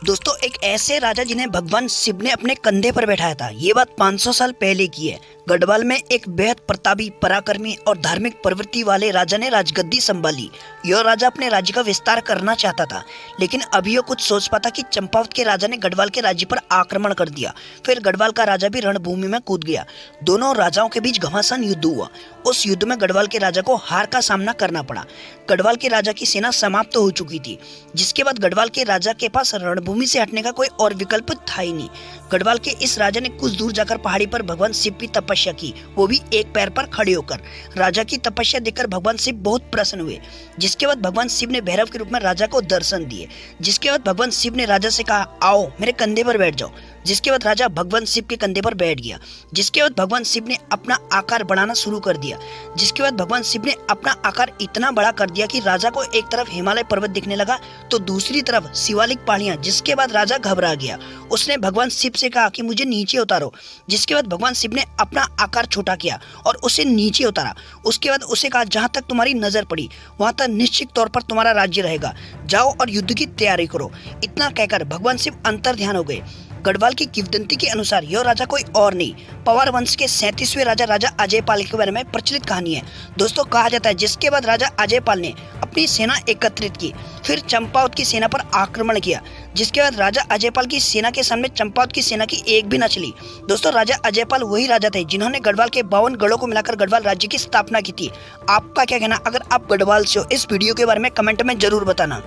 दोस्तों एक ऐसे राजा जिन्हें भगवान शिव ने अपने कंधे पर बैठाया था। ये बात 500 साल पहले की है। गढ़वाल में एक बेहद प्रतापी, पराक्रमी और धार्मिक प्रवृत्ति वाले राजा ने राजगद्दी संभाली। यह राजा अपने राज्य का विस्तार करना चाहता था, लेकिन अभी यह कुछ सोच पाता कि चंपावत के राजा ने गढ़वाल के राज्य पर आक्रमण कर दिया। फिर गढ़वाल का राजा भी रणभूमि में कूद गया। दोनों राजाओं के बीच घमासान युद्ध हुआ। उस युद्ध में गढ़वाल के राजा को हार का सामना करना पड़ा। गढ़वाल के राजा की सेना समाप्त हो चुकी थी, जिसके बाद गढ़वाल के राजा के पास रणभूमि से हटने का कोई और विकल्प था ही नहीं। गढ़वाल के इस राजा ने कुछ दूर जाकर पहाड़ी पर भगवान शिव की तपस्या की, वो भी एक पैर पर खड़े होकर। राजा की तपस्या देखकर भगवान शिव बहुत प्रसन्न हुए, जिसके बाद भगवान शिव ने भैरव के रूप में राजा को दर्शन दिए। जिसके बाद भगवान शिव ने राजा से कहा, आओ मेरे कंधे पर बैठ जाओ। जिसके बाद राजा भगवान शिव के कंधे पर बैठ गया। जिसके बाद भगवान शिव ने अपना आकार बढ़ाना शुरू कर दिया। जिसके बाद भगवान शिव ने अपना आकार इतना बड़ा कर दिया कि राजा को एक तरफ हिमालय पर्वत दिखने लगा तो दूसरी तरफ शिवालिक पहाड़ियां। जिसके बाद राजा घबरा गया। उसने भगवान शिव से कहा कि मुझे नीचे उतारो। जिसके बाद भगवान शिव ने अपना आकार छोटा किया और उसे नीचे उतारा। उसके बाद उसे कहा, जहां तक तुम्हारी नजर पड़ी वहां तक निश्चित तौर पर तुम्हारा राज्य रहेगा, जाओ और युद्ध की तैयारी करो। इतना कहकर भगवान शिव अंतर ध्यान हो गए। गढ़वाल की किंवदंती के अनुसार यह राजा कोई और नहीं, पवार वंश के 37वें राजा राजा अजयपाल के बारे में प्रचलित कहानी है। दोस्तों कहा जाता है जिसके बाद राजा अजयपाल ने अपनी सेना एकत्रित की, फिर चंपावत की सेना पर आक्रमण किया। जिसके बाद राजा अजयपाल की सेना के सामने चंपावत की सेना की एक भी न चली। दोस्तों राजा अजयपाल वही राजा थे जिन्होंने गढ़वाल के 52 गढ़ों को मिलाकर गढ़वाल राज्य की स्थापना की थी। आपका क्या कहना? अगर आप गढ़वाल से हो, इस वीडियो के बारे में कमेंट में जरूर बताना।